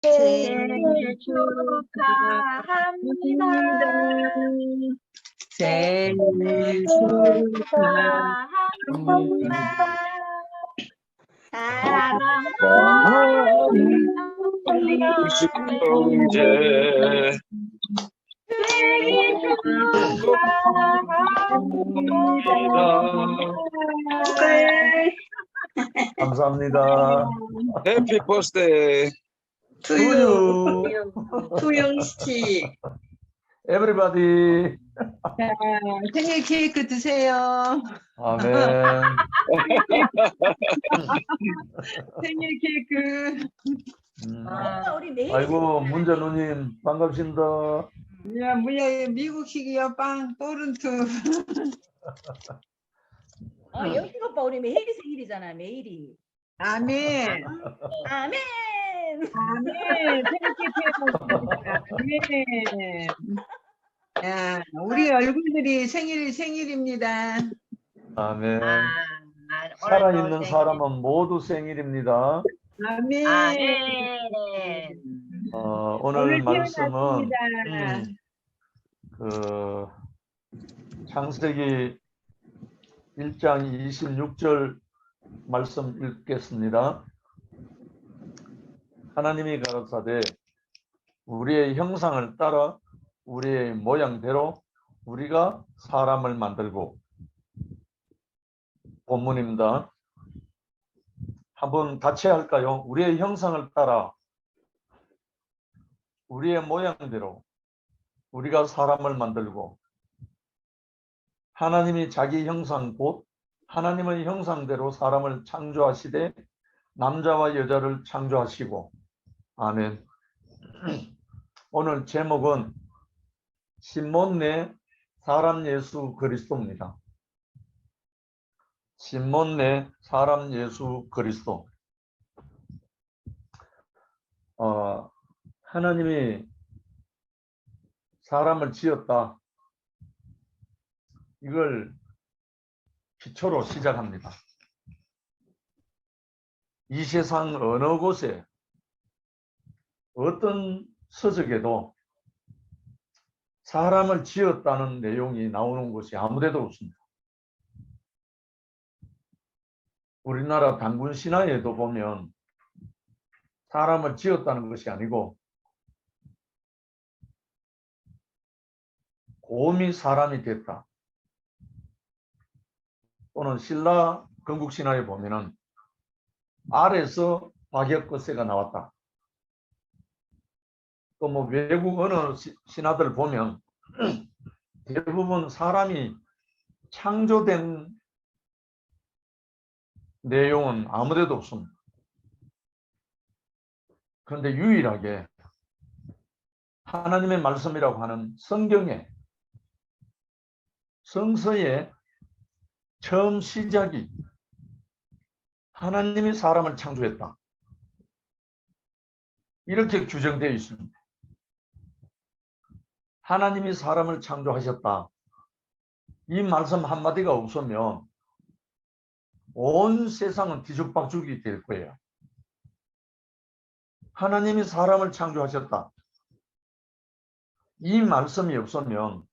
생일 축하합니다. 생일 축하합니다. 사랑하는 형제 생일 축하합니다. 감사합니다. 해피 버스데이 투유 투영 씨. 에브리바디. 자, 생일 케이크 드세요. 아멘. 생일 케이크. 우리 내일 아이고 문자 누님 반갑습니다. 야, 뭐야, 미국식이야, 빵, 또른투. 영식 오빠 우리 매일이 생일이잖아. 매일이. 아멘. 아멘. 아멘. 생일 케이크. 아멘. 야, 우리 얼굴들이 생일입니다. 아멘. 오늘도 살아있는 생일. 사람은 모두 생일입니다. 아멘. 아멘. 오늘 말씀은 태어났습니다. 그 창세기 1장 26절 말씀 읽겠습니다. 하나님이 가라사대 우리의 형상을 따라 우리의 모양대로 우리가 사람을 만들고, 본문입니다. 한번 같이 할까요? 우리의 형상을 따라 우리의 모양대로 우리가 사람을 만들고, 하나님이 자기 형상 곧 하나님의 형상대로 사람을 창조하시되 남자와 여자를 창조하시고. 아멘. 오늘 제목은 신몬 내 사람 예수 그리스도입니다. 신몬 내 사람 예수 그리스도. 하나님이 사람을 지었다. 이걸 기초로 시작합니다. 이 세상 어느 곳에 어떤 서적에도 사람을 지었다는 내용이 나오는 곳이 아무데도 없습니다. 우리나라 단군 신화에도 보면 사람을 지었다는 것이 아니고 곰이 사람이 됐다. 또는 신라 건국신화에 보면은 알에서 박역거세가 나왔다. 또 뭐 외국 어느 신화들 보면 대부분 사람이 창조된 내용은 아무데도 없습니다. 그런데 유일하게 하나님의 말씀이라고 하는 성경에, 성서에 처음 시작이 하나님이 사람을 창조했다. 이렇게 규정되어 있습니다. 하나님이 사람을 창조하셨다. 이 말씀 한마디가 없으면 온 세상은 뒤죽박죽이 될 거예요. 하나님이 사람을 창조하셨다. 이 말씀이 없으면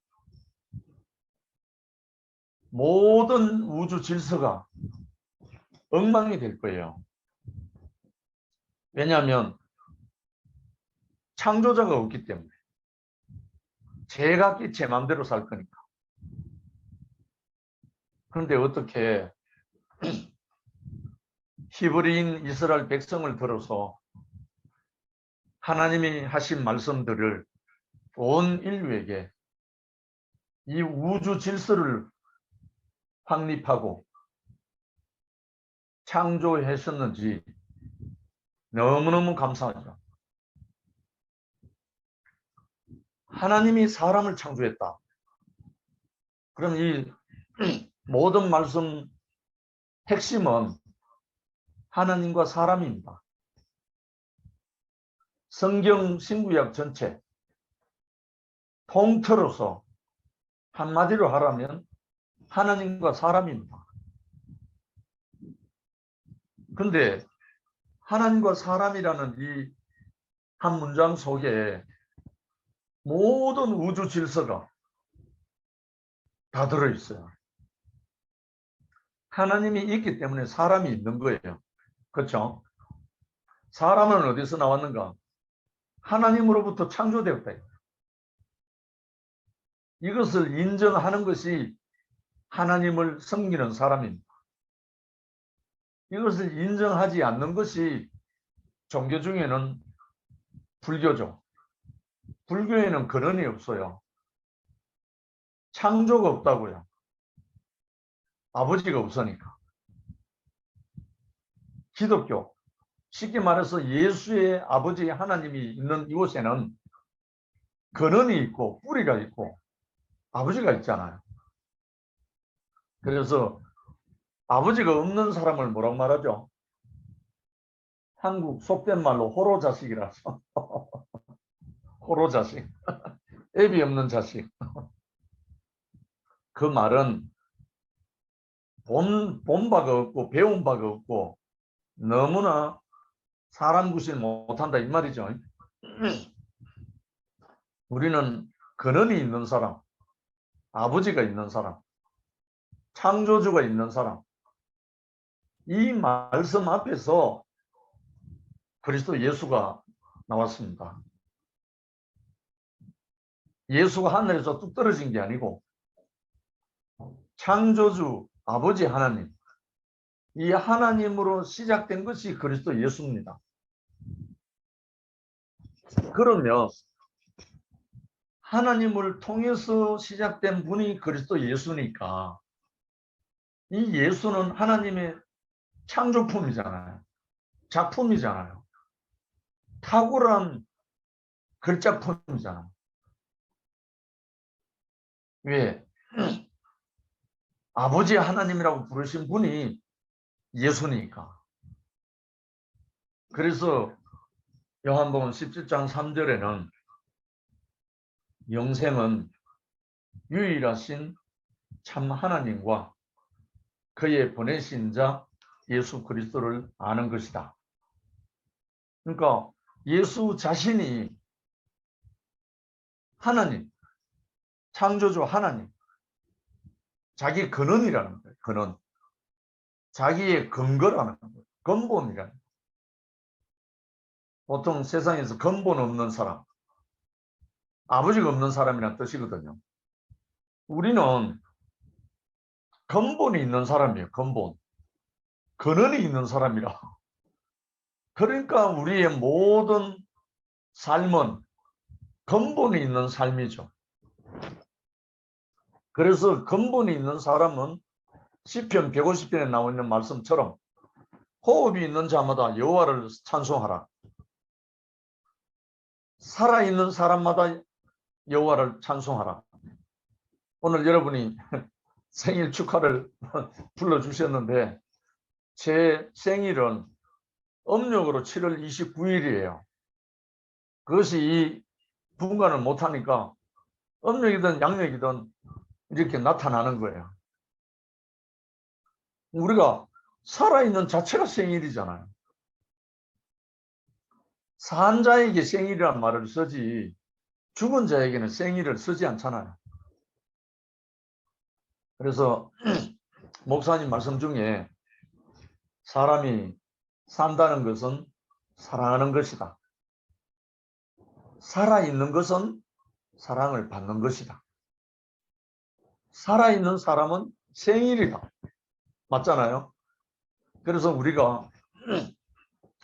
모든 우주 질서가 엉망이 될 거예요. 왜냐하면 창조자가 없기 때문에. 제각기 제 마음대로 살 거니까. 그런데 어떻게 히브리인 이스라엘 백성을 들어서 하나님이 하신 말씀들을 온 인류에게 이 우주 질서를 확립하고 창조하셨는지 너무너무 감사하죠. 하나님이 사람을 창조했다. 그럼 이 모든 말씀 핵심은 하나님과 사람입니다. 성경 신구약 전체 통틀어서 한마디로 하라면 하나님과 사람입니다. 그런데 하나님과 사람이라는 이 한 문장 속에 모든 우주 질서가 다 들어있어요. 하나님이 있기 때문에 사람이 있는 거예요. 그렇죠? 사람은 어디서 나왔는가? 하나님으로부터 창조되었다. 이것을 인정하는 것이 하나님을 섬기는 사람입니다. 이것을 인정하지 않는 것이 종교 중에는 불교죠. 불교에는 근원이 없어요. 창조가 없다고요. 아버지가 없으니까. 기독교, 쉽게 말해서 예수의 아버지 하나님이 있는 이곳에는 근원이 있고 뿌리가 있고 아버지가 있잖아요. 그래서 아버지가 없는 사람을 뭐라고 말하죠? 한국 속된 말로 호로자식이라서. 호로자식. 애비 없는 자식. 그 말은 본 바가 없고 배운 바가 없고 너무나 사람 구실 못한다 이 말이죠. 우리는 근원이 있는 사람, 아버지가 있는 사람, 창조주가 있는 사람, 이 말씀 앞에서 그리스도 예수가 나왔습니다. 예수가 하늘에서 뚝 떨어진 게 아니고 창조주 아버지 하나님, 이 하나님으로 시작된 것이 그리스도 예수입니다. 그러면 하나님을 통해서 시작된 분이 그리스도 예수니까 이 예수는 하나님의 창조품이잖아요. 작품이잖아요. 탁월한 글작품이잖아요. 왜? 아버지 하나님이라고 부르신 분이 예수니까. 그래서 요한복음 17장 3절에는 영생은 유일하신 참 하나님과 그의 보내신 자 예수 그리스도를 아는 것이다. 그러니까 예수 자신이 하나님, 창조주 하나님, 자기 근원이라는 거예요. 근원. 자기의 근거라는 거예요. 근본이라는 거예요. 보통 세상에서 근본 없는 사람, 아버지가 없는 사람이라는 뜻이거든요. 우리는 근본이 있는 사람이에요. 근본. 근원이 있는 사람이라. 그러니까 우리의 모든 삶은 근본이 있는 삶이죠. 그래서 근본이 있는 사람은 시편 150편에 나와 있는 말씀처럼 호흡이 있는 자마다 여호와를 찬송하라. 살아있는 사람마다 여호와를 찬송하라. 오늘 여러분이 생일 축하를 불러주셨는데 제 생일은 음력으로 7월 29일이에요. 그것이 이 분간을 못하니까 음력이든 양력이든 이렇게 나타나는 거예요. 우리가 살아있는 자체가 생일이잖아요. 산 자에게 생일이라는 말을 쓰지 죽은 자에게는 생일을 쓰지 않잖아요. 그래서 목사님 말씀 중에 사람이 산다는 것은 사랑하는 것이다. 살아있는 것은 사랑을 받는 것이다. 살아있는 사람은 생일이다. 맞잖아요. 그래서 우리가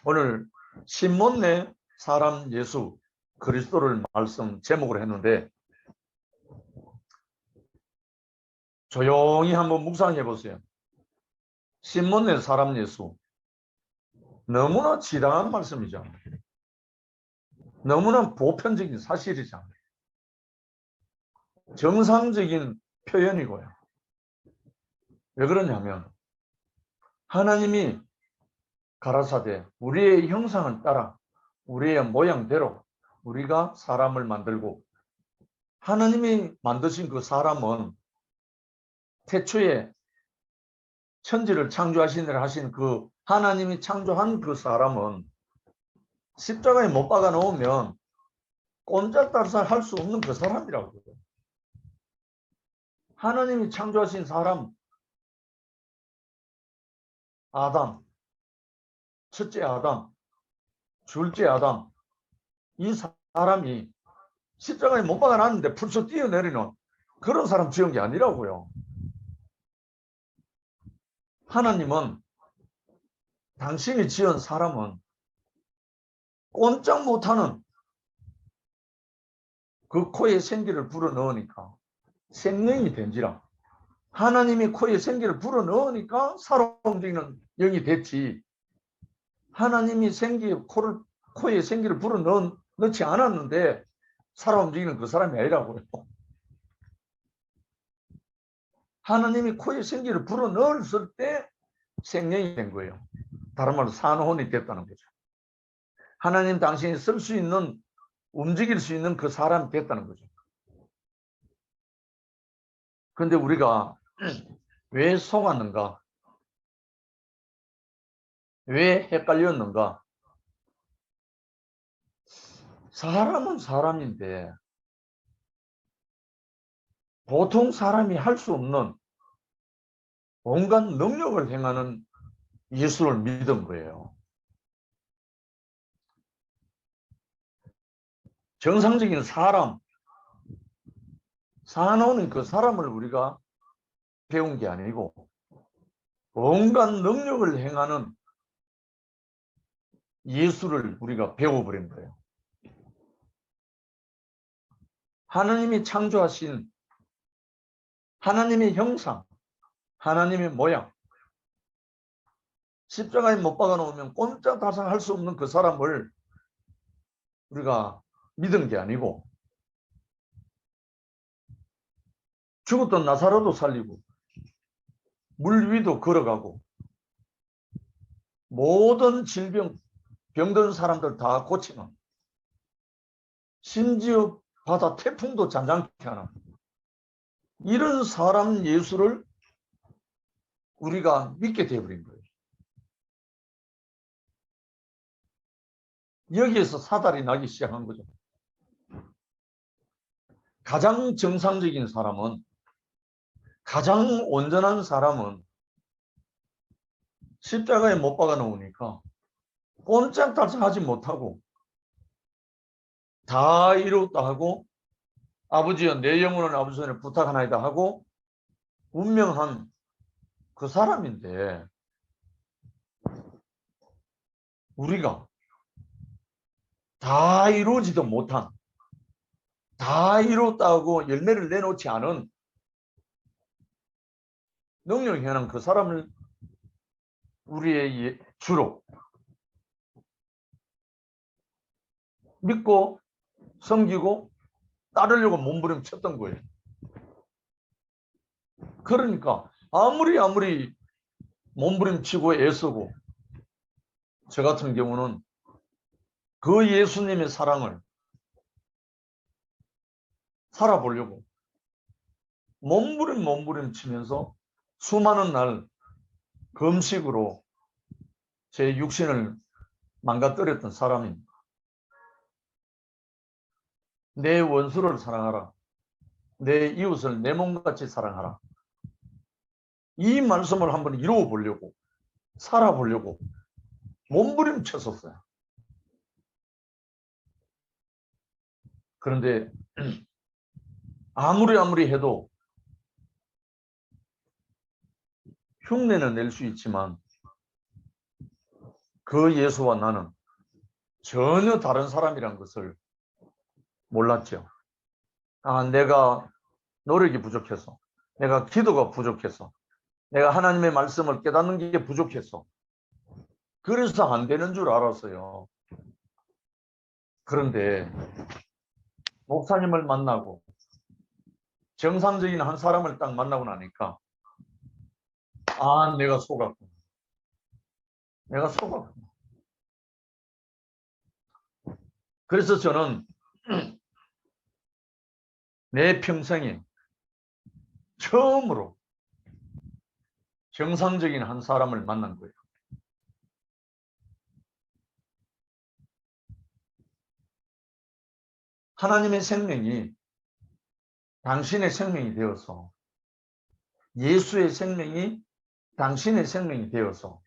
오늘 신문내 사람 예수 그리스도를 말씀 제목으로 했는데 조용히 한번 묵상해 보세요. 신문내 사람 예수 너무나 지당한 말씀이죠. 너무나 보편적인 사실이잖아요. 정상적인 표현이고요. 왜 그러냐면 하나님이 가라사대 우리의 형상을 따라 우리의 모양대로 우리가 사람을 만들고 하나님이 만드신 그 사람은 태초에 천지를 창조하시느라 하신 그 하나님이 창조한 그 사람은 십자가에 못 박아 놓으면 꼼짝달싹 할 수 없는 그 사람이라고요. 하나님이 창조하신 사람, 아담, 첫째 아담, 둘째 아담, 이 사람이 십자가에 못 박아 놨는데 풀쳐 뛰어내리는 그런 사람 지은 게 아니라고요. 하나님은 당신이 지은 사람은 꼼짝 못하는 그 코에 생기를 불어넣으니까 생명이 된지라. 하나님이 코에 생기를 불어넣으니까 살아 움직이는 영이 됐지. 하나님이 코에 생기를 불어넣지 않았는데 살아 움직이는 그 사람이 아니라고요. 하나님이 코에 생기를 불어넣었을 때 생명이 된 거예요. 다른 말로 산혼이 됐다는 거죠. 하나님 당신이 쓸 수 있는, 움직일 수 있는 그 사람이 됐다는 거죠. 그런데 우리가 왜 속았는가? 왜 헷갈렸는가? 사람은 사람인데 보통 사람이 할 수 없는 온갖 능력을 행하는 예수를 믿은 거예요. 정상적인 사람, 사나운 그 사람을 우리가 배운 게 아니고 온갖 능력을 행하는 예수를 우리가 배워버린 거예요. 하나님이 창조하신 하나님의 형상, 하나님의 모양, 십자가에 못 박아 놓으면 꼼짝달싹 할 수 없는 그 사람을 우리가 믿은 게 아니고 죽었던 나사로도 살리고 물 위도 걸어가고 모든 질병, 병든 사람들 다 고치는, 심지어 바다 태풍도 잔잔케 하는 이런 사람 예수를 우리가 믿게 되어버린 거예요. 여기에서 사달이 나기 시작한 거죠. 가장 정상적인 사람은, 가장 온전한 사람은 십자가에 못 박아 놓으니까 꼼짝달싹 하지 못하고 다 이루었다 하고 아버지여 내 영혼은 아버지 손에 부탁하나이다 하고 운명한 그 사람인데, 우리가 다 이루어지도 못한, 다 이루었다고 열매를 내놓지 않은 능력이 하는 그 사람을 우리의 주로 믿고 섬기고 따르려고 몸부림쳤던 거예요. 그러니까 아무리 몸부림치고 애쓰고, 저 같은 경우는 그 예수님의 사랑을 살아보려고 몸부림치면서 수많은 날 금식으로 제 육신을 망가뜨렸던 사람입니다. 내 원수를 사랑하라, 내 이웃을 내 몸같이 사랑하라, 이 말씀을 한번 이루어 보려고, 살아보려고 몸부림쳤었어요. 그런데 아무리 해도 흉내는 낼 수 있지만 그 예수와 나는 전혀 다른 사람이란 것을 몰랐죠. 내가 노력이 부족해서, 내가 기도가 부족해서, 내가 하나님의 말씀을 깨닫는 게 부족해서 그래서 안 되는 줄 알았어요. 그런데 목사님을 만나고 정상적인 한 사람을 딱 만나고 나니까 내가 속았구나. 내가 속았구나. 그래서 저는 내 평생에 처음으로 정상적인 한 사람을 만난 거예요. 하나님의 생명이 당신의 생명이 되어서 예수의 생명이 당신의 생명이 되어서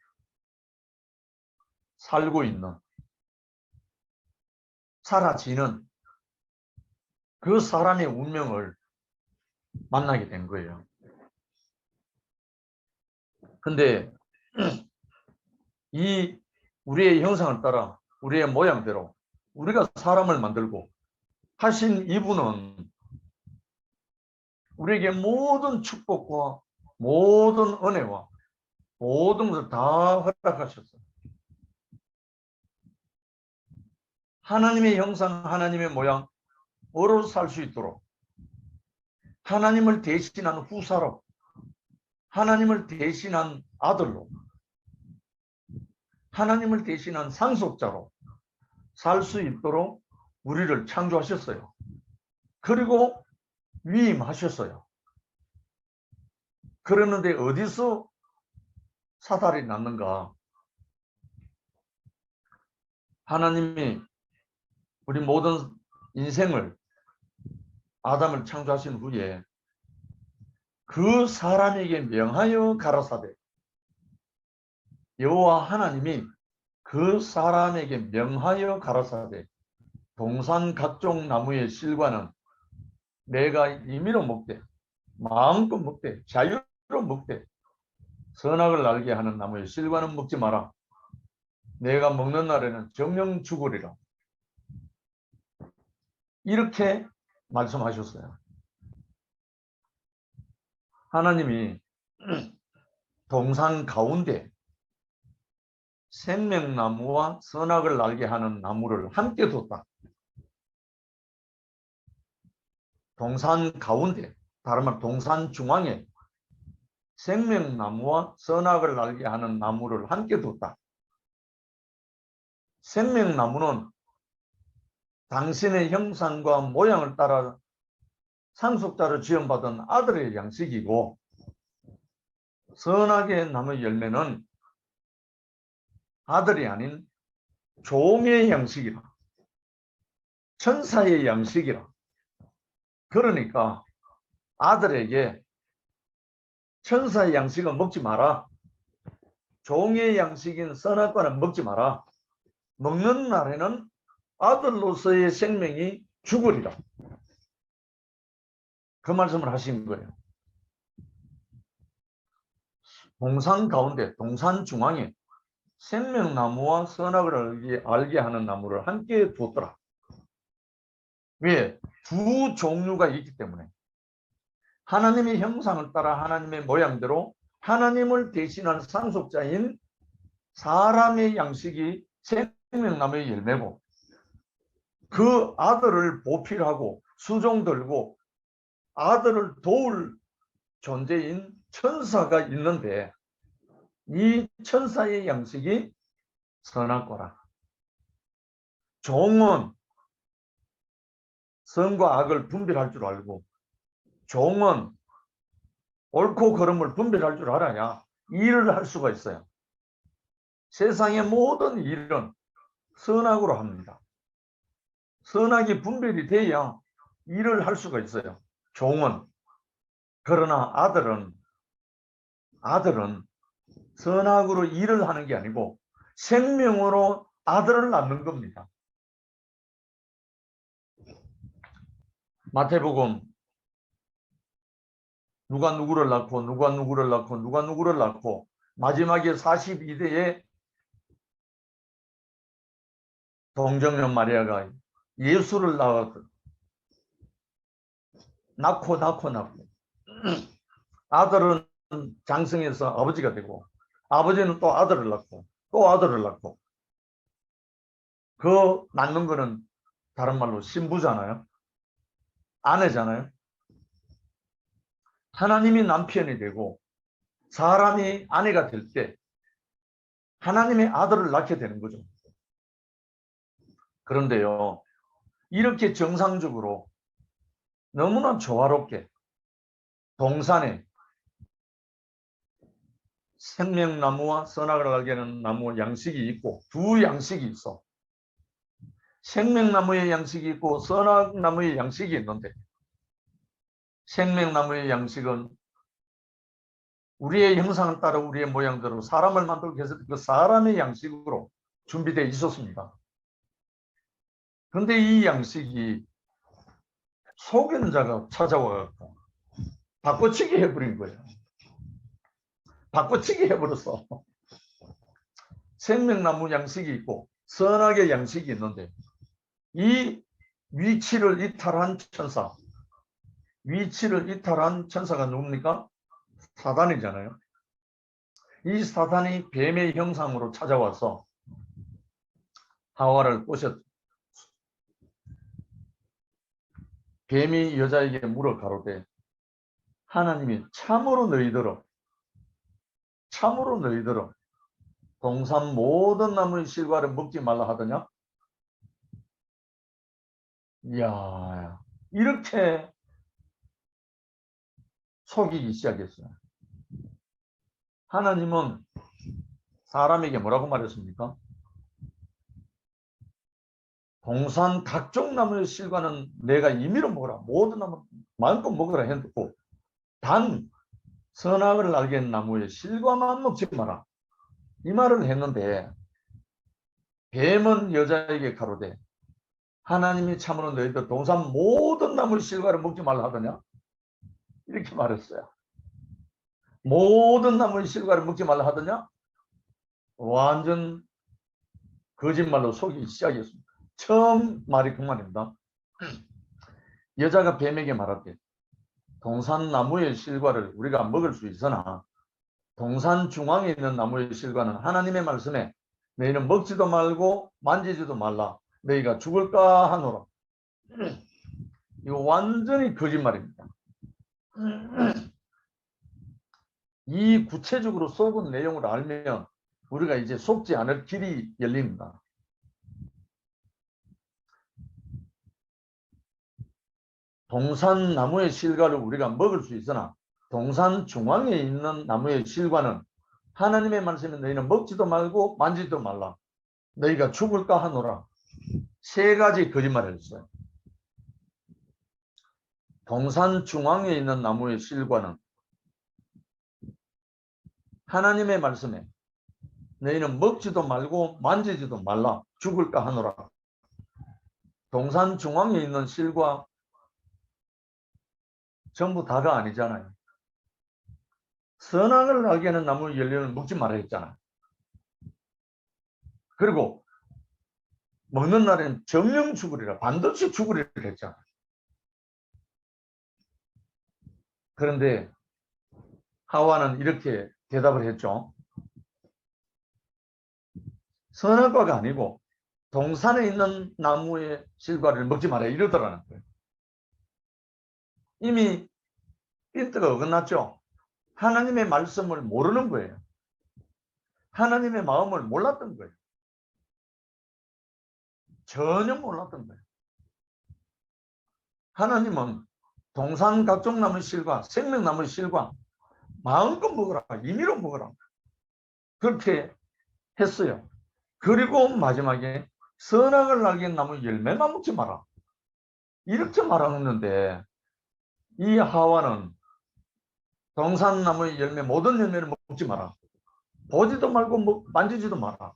살고 있는 사라지는 그 사람의 운명을 만나게 된 거예요. 근데 이 우리의 형상을 따라 우리의 모양대로 우리가 사람을 만들고 하신 이분은 우리에게 모든 축복과 모든 은혜와 모든 것을 다 허락하셨어요. 하나님의 형상, 하나님의 모양으로 살 수 있도록 하나님을 대신한 후사로, 하나님을 대신한 아들로, 하나님을 대신한 상속자로 살 수 있도록 우리를 창조하셨어요. 그리고 위임하셨어요. 그러는데 어디서 사달이 났는가? 하나님이 우리 모든 인생을 아담을 창조하신 후에 그 사람에게 명하여 가라사대, 여호와 하나님이 그 사람에게 명하여 가라사대, 동산 각종 나무의 실과는 내가 임의로 먹되 마음껏 먹되 자유로 먹되 선악을 알게 하는 나무의 실과는 먹지 마라. 내가 먹는 날에는 정령 죽으리라. 이렇게 말씀하셨어요. 하나님이 동산 가운데 생명나무와 선악을 알게 하는 나무를 함께 뒀다. 동산 가운데, 다른 말 동산 중앙에 생명나무와 선악을 알게 하는 나무를 함께 뒀다. 생명나무는 당신의 형상과 모양을 따라 상속자로 지원받은 아들의 양식이고, 선악의 나무 열매는 아들이 아닌 종의 양식이라, 천사의 양식이라. 그러니까 아들에게 천사의 양식은 먹지 마라, 종의 양식인 선악과는 먹지 마라, 먹는 날에는 아들로서의 생명이 죽으리라. 그 말씀을 하신 거예요. 동산 가운데, 동산 중앙에 생명나무와 선악을 알게 하는 나무를 함께 뒀더라. 왜? 두 종류가 있기 때문에. 하나님의 형상을 따라 하나님의 모양대로 하나님을 대신한 상속자인 사람의 양식이 생명나무의 열매고, 그 아들을 보필하고 수종들고 아들을 도울 존재인 천사가 있는데, 이 천사의 양식이 선악과라. 종은 선과 악을 분별할 줄 알고, 종은 옳고 그름을 분별할 줄 알아야 일을 할 수가 있어요. 세상의 모든 일은 선악으로 합니다. 선악이 분별이 돼야 일을 할 수가 있어요, 종은. 그러나 아들은 선악으로 일을 하는 게 아니고 생명으로 아들을 낳는 겁니다. 마태복음 누가 누구를 낳고 누가 누구를 낳고 누가 누구를 낳고 마지막에 42대에 동정녀 마리아가 예수를 낳고 아들은 장성해서 아버지가 되고, 아버지는 또 아들을 낳고 또 아들을 낳고, 그 낳는 거는 다른 말로 신부잖아요, 아내잖아요. 하나님이 남편이 되고 사람이 아내가 될 때 하나님의 아들을 낳게 되는 거죠. 그런데요, 이렇게 정상적으로 너무나 조화롭게 동산에 생명나무와 선악을 알게 하는 나무 양식이 있고, 두 양식이 있어. 생명나무의 양식이 있고 선악나무의 양식이 있는데, 생명나무의 양식은 우리의 형상을 따라 우리의 모양대로 사람을 만들기 위해서 그 사람의 양식으로 준비되어 있었습니다. 그런데 이 양식이 속이는 자가 찾아와갖고 바꿔치기 해버린 거예요. 바꿔치기 해버렸어. 생명나무 양식이 있고 선악의 양식이 있는데, 이 위치를 이탈한 천사, 위치를 이탈한 천사가 누굽니까? 사단이잖아요. 이 사단이 뱀의 형상으로 찾아와서 하와를 꼬셨. 뱀이 여자에게 물어 가로되 하나님이 참으로 너희들어 동산 모든 나무의 실과를 먹지 말라 하더냐? 이야, 이렇게 속이기 시작했어요. 하나님은 사람에게 뭐라고 말했습니까? 동산 각종 나무의 실과는 내가 임의로 먹어라. 모든 나무 마음껏 먹으라 했고, 단 선악을 알게 하는 나무의 실과만 먹지 마라. 이 말을 했는데, 뱀은 여자에게 가로되 하나님이 참으로 너희들 동산 모든 나무의 실과를 먹지 말라 하더냐? 이렇게 말했어요. 모든 나무의 실과를 먹지 말라 하더냐? 완전 거짓말로 속이기 시작했습니다. 처음 말이 그 말입니다. 여자가 뱀에게 말하되 동산 나무의 실과를 우리가 먹을 수 있으나 동산 중앙에 있는 나무의 실과는 하나님의 말씀에 너희는 먹지도 말고 만지지도 말라. 너희가 죽을까 하노라. 이거 완전히 거짓말입니다. 이 구체적으로 속은 내용을 알면 우리가 이제 속지 않을 길이 열립니다. 동산 나무의 실과를 우리가 먹을 수 있으나 동산 중앙에 있는 나무의 실과는 하나님의 말씀에 너희는 먹지도 말고 만지지도 말라. 너희가 죽을까 하노라. 세 가지 거짓말을 했어요. 동산 중앙에 있는 나무의 실과는 하나님의 말씀에 너희는 먹지도 말고 만지지도 말라. 죽을까 하노라. 동산 중앙에 있는 실과 전부 다가 아니잖아요. 선악을 알게 하는 나무 열매를 먹지 말아야 했잖아요. 그리고 먹는 날에는 정령 죽으리라, 반드시 죽으리라 했잖아요. 그런데 하와는 이렇게 대답을 했죠. 선악과가 아니고 동산에 있는 나무의 실과를 먹지 말아야 이러더라는 거예요. 이미 핀트가 어긋났죠. 하나님의 말씀을 모르는 거예요. 하나님의 마음을 몰랐던 거예요. 전혀 몰랐던 거예요. 하나님은 동산 각종 나무의 실과, 생명나무의 실과 마음껏 먹으라, 임의로 먹으라. 그렇게 했어요. 그리고 마지막에 선악을 알게 하는 나무 열매만 먹지 마라. 이렇게 말하는데 이 하와는 동산나무의 열매 모든 열매를 먹지 마라. 보지도 말고 만지지도 마라.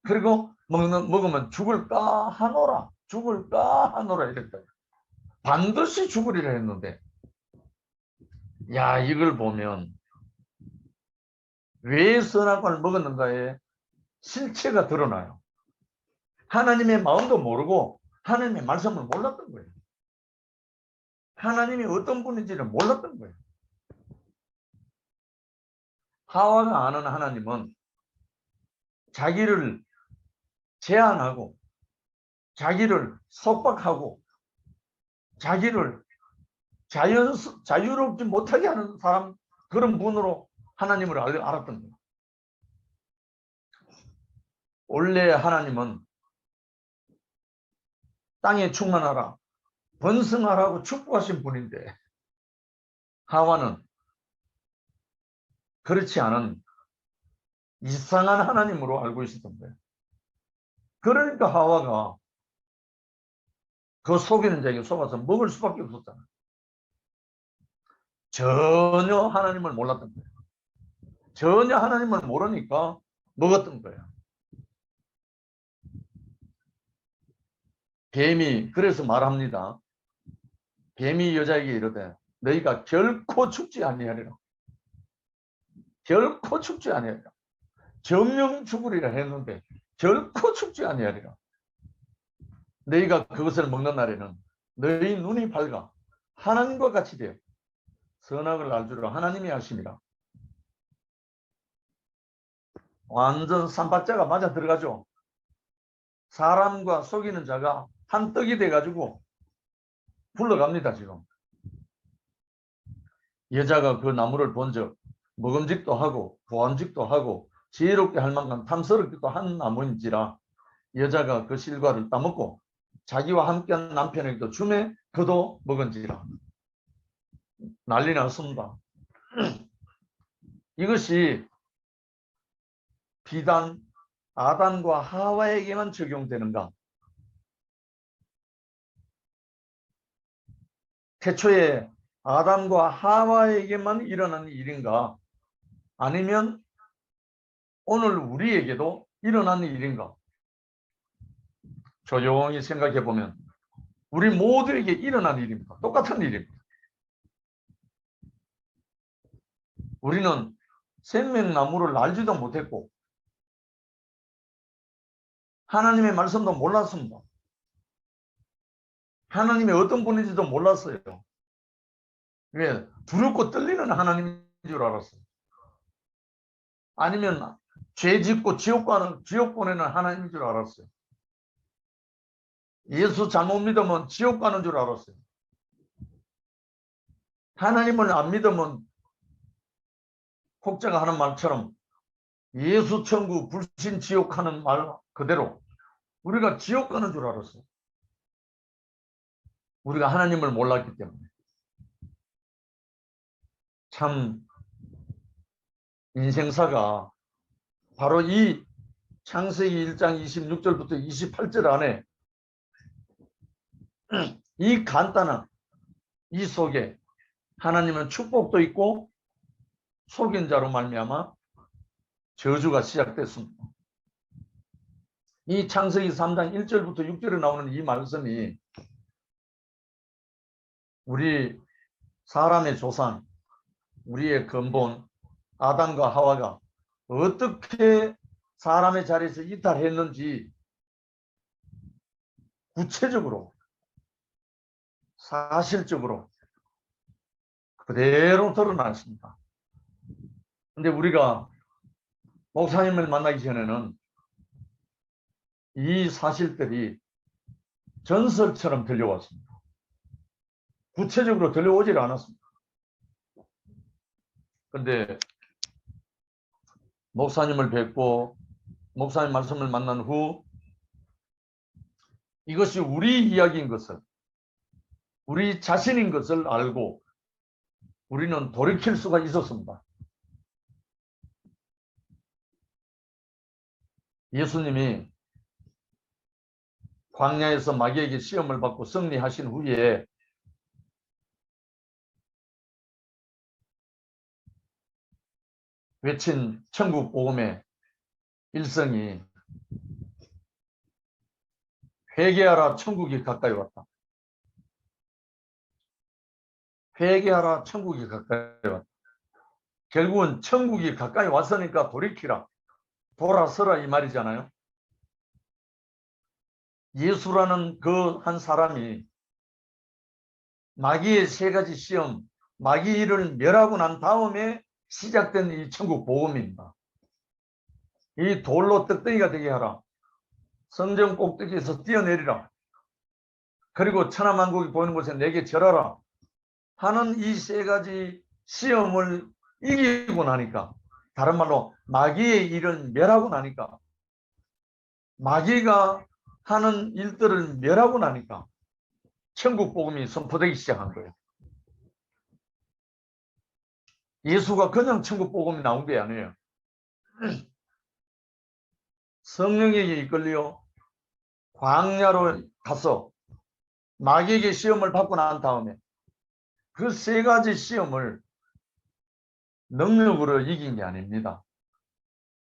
그리고 먹으면 죽을까 하노라. 죽을까 하노라 이랬어요. 반드시 죽으리라 했는데, 야, 이걸 보면 왜 선악과를 먹었는가에 실체가 드러나요. 하나님의 마음도 모르고 하나님의 말씀을 몰랐던 거예요. 하나님이 어떤 분인지를 몰랐던 거예요. 하와가 아는 하나님은 자기를 제한하고 자기를 속박하고 자기를 자유롭지 못하게 하는 사람, 그런 분으로 하나님을 알았던 거예요. 원래 하나님은 땅에 충만하라, 번성하라고 축복하신 분인데 하와는 그렇지 않은 이상한 하나님으로 알고 있었던 거예요. 그러니까 하와가 그 속이는 자에게 속아서 먹을 수밖에 없었잖아요. 전혀 하나님을 몰랐던 거예요. 전혀 하나님을 모르니까 먹었던 거예요. 뱀이 그래서 말합니다. 뱀이 여자에게 이르되 너희가 결코 죽지 아니하리라. 결코 죽지 아니하리라. 정령 죽으리라 했는데 결코 죽지 아니하리라. 너희가 그것을 먹는 날에는 너희 눈이 밝아 하나님과 같이 되어 선악을 알 줄을 하나님이 하심이라. 완전 삼박자가 맞아 들어가죠. 사람과 속이는 자가 한 떡이 돼가지고 굴러갑니다. 지금 여자가 그 나무를 본즉 먹음직도 하고 보암직도 하고 지혜롭게 할 만큼 탐스럽기도 한 나무인지라 여자가 그 실과를 따먹고 자기와 함께한 남편에게도 주매 그도 먹은지라. 난리 났습니다. 이것이 비단 아담과 하와에게만 적용되는가? 태초에 아담과 하와에게만 일어나는 일인가? 아니면 오늘 우리에게도 일어나는 일인가? 조용히 생각해 보면 우리 모두에게 일어나는 일입니다. 똑같은 일입니다. 우리는 생명나무를 알지도 못했고 하나님의 말씀도 몰랐습니다. 하나님이 어떤 분인지도 몰랐어요. 왜? 두렵고 떨리는 하나님인 줄 알았어요. 아니면 죄 짓고 지옥 보내는 하나님인 줄 알았어요. 예수 잘못 믿으면 지옥 가는 줄 알았어요. 하나님을 안 믿으면 혹자가 하는 말처럼 예수 천국 불신 지옥 하는 말 그대로 우리가 지옥 가는 줄 알았어요. 우리가 하나님을 몰랐기 때문에. 참 인생사가 바로 이 창세기 1장 26절부터 28절 안에 이 간단한 이 속에 하나님은 축복도 있고 속인 자로 말미암아 저주가 시작됐습니다. 이 창세기 3장 1절부터 6절에 나오는 이 말씀이 우리 사람의 조상, 우리의 근본 아담과 하와가 어떻게 사람의 자리에서 이탈했는지 구체적으로 사실적으로 그대로 드러났습니다. 근데 우리가 목사님을 만나기 전에는 이 사실들이 전설처럼 들려왔습니다. 구체적으로 들려오질 않았습니다. 근데 목사님을 뵙고 목사님 말씀을 만난 후 이것이 우리 이야기인 것을, 우리 자신인 것을 알고 우리는 돌이킬 수가 있었습니다. 예수님이 광야에서 마귀에게 시험을 받고 승리하신 후에 외친 천국 복음의 일성이 회개하라 천국이 가까이 왔다. 회개하라 천국이 가까이 왔다. 결국은 천국이 가까이 왔으니까 돌이키라, 돌아서라 이 말이잖아요. 예수라는 그 한 사람이 마귀의 세 가지 시험, 마귀를 멸하고 난 다음에 시작된 이 천국 복음입니다. 이 돌로 떡덩이가 되게 하라. 성전 꼭대기에서 뛰어내리라. 그리고 천하만국이 보이는 곳에 내게 절하라 하는 이 세 가지 시험을 이기고 나니까, 다른 말로 마귀의 일을 멸하고 나니까, 마귀가 하는 일들을 멸하고 나니까 천국 복음이 선포되기 시작한 거예요. 예수가 그냥 천국 복음이 나온 게 아니에요. 성령에게 이끌려 광야로 가서 마귀에게 시험을 받고 난 다음에 그 세 가지 시험을 능력으로 이긴 게 아닙니다.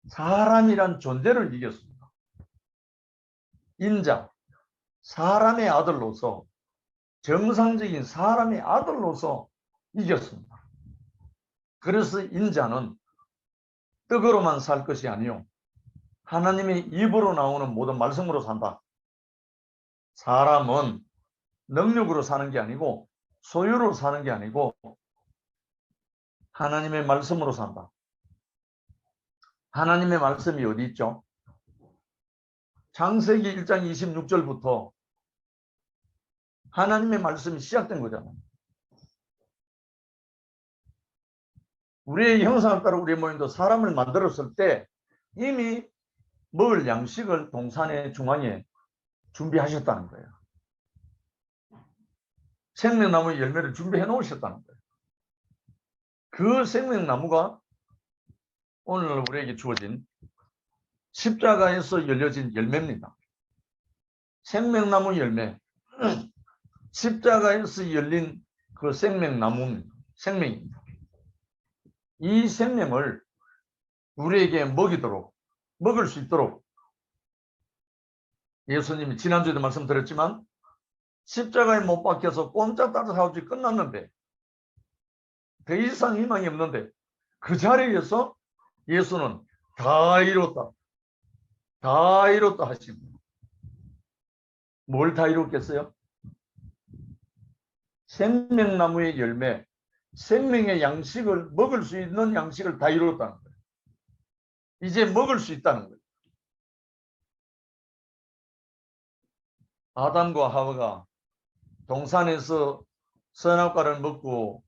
사람이란 존재를 이겼습니다. 인자, 사람의 아들로서, 정상적인 사람의 아들로서 이겼습니다. 그래서 인자는 떡으로만 살 것이 아니요 하나님의 입으로 나오는 모든 말씀으로 산다. 사람은 능력으로 사는 게 아니고 소유로 사는 게 아니고 하나님의 말씀으로 산다. 하나님의 말씀이 어디 있죠? 창세기 1장 26절부터 하나님의 말씀이 시작된 거잖아요. 우리의 형상을 따라 우리의 모임도 사람을 만들었을 때 이미 먹을 양식을 동산의 중앙에 준비하셨다는 거예요. 생명나무의 열매를 준비해 놓으셨다는 거예요. 그 생명나무가 오늘 우리에게 주어진 십자가에서 열려진 열매입니다. 생명나무 열매, 십자가에서 열린 그 생명나무입니다. 생명입니다. 이 생명을 우리에게 먹을 수 있도록 예수님이 지난주에도 말씀드렸지만 십자가에 못 박혀서 꼼짝달싹 하고 끝났는데 더 이상 희망이 없는데 그 자리에서 예수는 다 이뤘다. 다 이뤘다 하십니다. 뭘 다 이뤘겠어요? 생명나무의 열매, 생명의 양식을 먹을 수 있는 양식을 다 이뤘다는 거예요. 이제 먹을 수 있다는 거예요. 아담과 하와가 동산에서 선악과를 먹고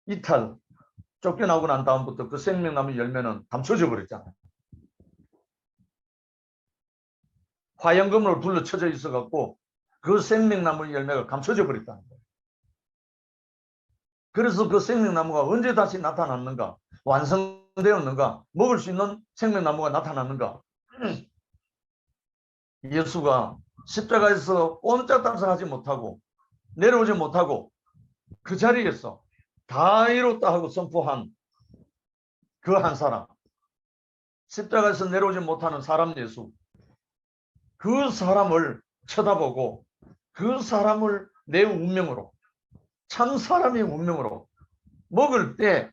이탈 쫓겨나고 난 다음부터 그 생명나무 열매는 감춰져 버렸잖아요. 화영금으로 둘러쳐져 있어갖고 그 생명나무 열매가 감춰져 버렸다는 거예요. 그래서 그 생명나무가 언제 다시 나타났는가? 완성되었는가? 먹을 수 있는 생명나무가 나타났는가? 예수가 십자가에서 꼼짝달싹하지 못하고 내려오지 못하고 그 자리에서 다 이뤘다 하고 선포한 그 한 사람, 십자가에서 내려오지 못하는 사람 예수, 그 사람을 쳐다보고 그 사람을 내 운명으로, 참 사람의 운명으로 먹을 때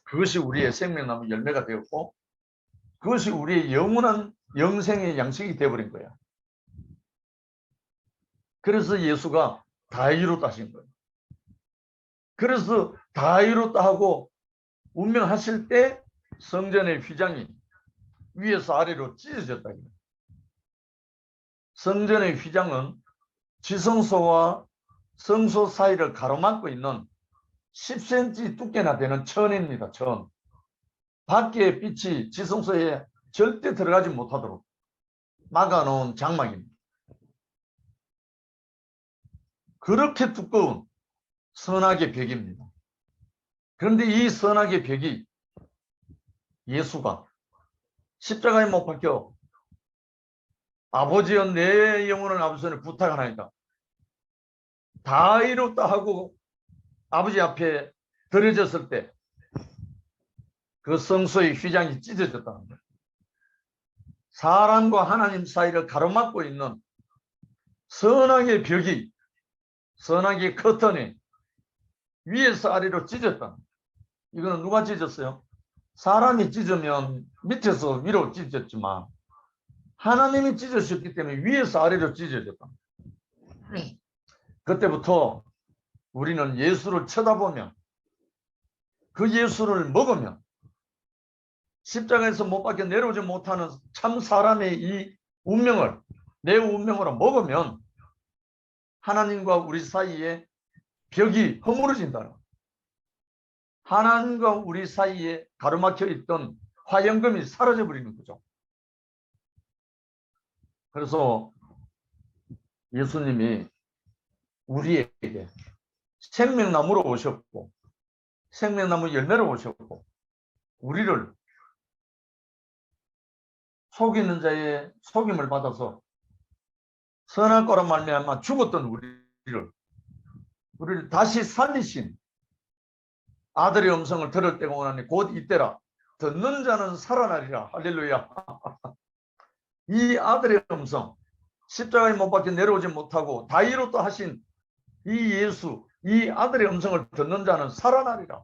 그것이 우리의 생명나무 열매가 되었고 그것이 우리의 영원한 영생의 양식이 되어버린 거야. 그래서 예수가 다 이뤘다 하신 거예요. 그래서 다 이뤘다 하고 운명하실 때 성전의 휘장이 위에서 아래로 찢어졌다. 성전의 휘장은 지성소와 성소 사이를 가로막고 있는 10cm 두께나 되는 천입니다. 천. 밖에 빛이 지성소에 절대 들어가지 못하도록 막아놓은 장막입니다. 그렇게 두꺼운 선악의 벽입니다. 그런데 이 선악의 벽이 예수가 십자가에 못 박혀 아버지여 내 영혼을 아버지 손에 부탁하나이다. 다 이뤘다 하고 아버지 앞에 들어졌을 때 그 성소의 휘장이 찢어졌다는 거예요. 사람과 하나님 사이를 가로막고 있는 선악의 벽이, 선악의 커튼이 위에서 아래로 찢었다. 이거는 누가 찢었어요? 사람이 찢으면 밑에서 위로 찢었지만 하나님이 찢으셨기 때문에 위에서 아래로 찢어졌다. 그때부터 우리는 예수를 쳐다보면 그 예수를 먹으면 십자가에서 못 박혀 내려오지 못하는 참 사람의 이 운명을 내 운명으로 먹으면 하나님과 우리 사이에 벽이 허물어진다. 하나님과 우리 사이에 가로막혀 있던 화영금이 사라져 버리는 거죠. 그래서 예수님이 우리에게 생명나무로 오셨고 생명나무 열매로 오셨고 우리를 속이는 자의 속임을 받아서 선한 거로 말미암아 죽었던 우리를 다시 살리신 아들의 음성을 들을 때가 오나니 곧 이때라. 듣는 자는 살아나리라. 할렐루야. 이 아들의 음성, 십자가에 못 박혀 내려오지 못하고 다이로또 하신 이 예수, 이 아들의 음성을 듣는 자는 살아나리라.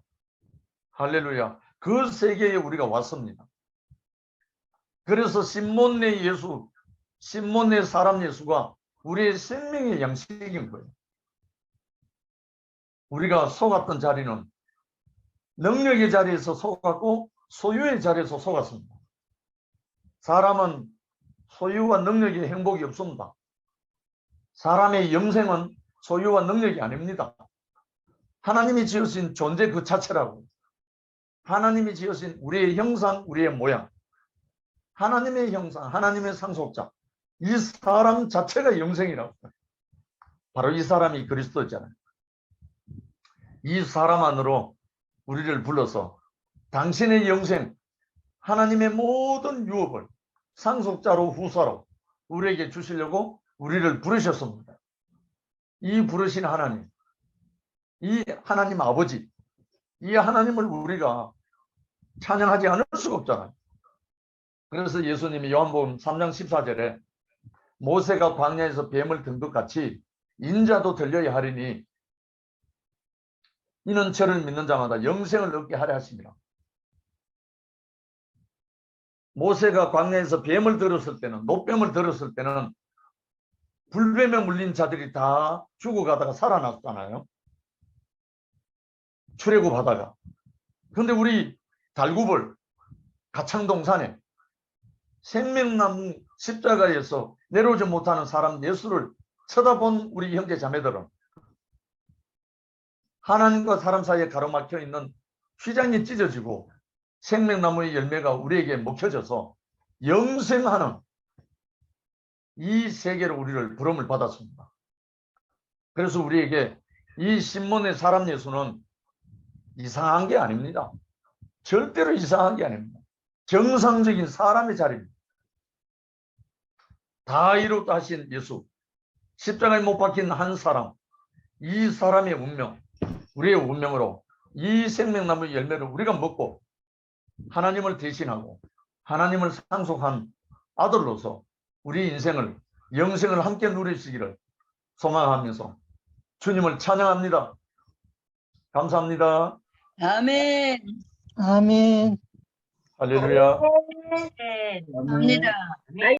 할렐루야. 그 세계에 우리가 왔습니다. 그래서 신몬네 예수, 신몬네 사람 예수가 우리의 생명의 양식인 거예요. 우리가 속았던 자리는 능력의 자리에서 속았고 소유의 자리에서 속았습니다. 사람은 소유와 능력의 행복이 없습니다. 사람의 영생은 소유와 능력이 아닙니다. 하나님이 지으신 존재 그 자체라고. 하나님이 지으신 우리의 형상, 우리의 모양. 하나님의 형상, 하나님의 상속자. 이 사람 자체가 영생이라고. 바로 이 사람이 그리스도잖아요. 이 사람 안으로 우리를 불러서 당신의 영생, 하나님의 모든 유업을 상속자로 후사로 우리에게 주시려고 우리를 부르셨습니다. 이 부르신 하나님, 이 하나님 아버지, 이 하나님을 우리가 찬양하지 않을 수가 없잖아요. 그래서 예수님이 요한복음 3장 14절에 모세가 광야에서 뱀을 든 것 같이 인자도 들려야 하리니 이는 저를 믿는 자마다 영생을 얻게 하려 하십니다. 모세가 광야에서 뱀을 들었을 때는, 노뱀을 들었을 때는 불뱀에 물린 자들이 다 죽어가다가 살아났잖아요. 출애굽하다가. 그런데 우리 달구벌 가창동산에 생명나무 십자가에서 내려오지 못하는 사람 예수를 쳐다본 우리 형제 자매들은 하나님과 사람 사이에 가로막혀 있는 휘장이 찢어지고 생명나무의 열매가 우리에게 먹혀져서 영생하는 이 세계로 우리를 부름을 받았습니다. 그래서 우리에게 이 신몬의 사람 예수는 이상한 게 아닙니다. 절대로 이상한 게 아닙니다. 정상적인 사람의 자리입니다. 다 이루었다 하신 예수, 십자가에 못 박힌 한 사람, 이 사람의 운명, 우리의 운명으로 이 생명나무의 열매를 우리가 먹고 하나님을 대신하고 하나님을 상속한 아들로서 우리 인생을, 영생을 함께 누리시기를 소망하면서 주님을 찬양합니다. 감사합니다. 아멘. 아멘. 할렐루야. 감사합니다.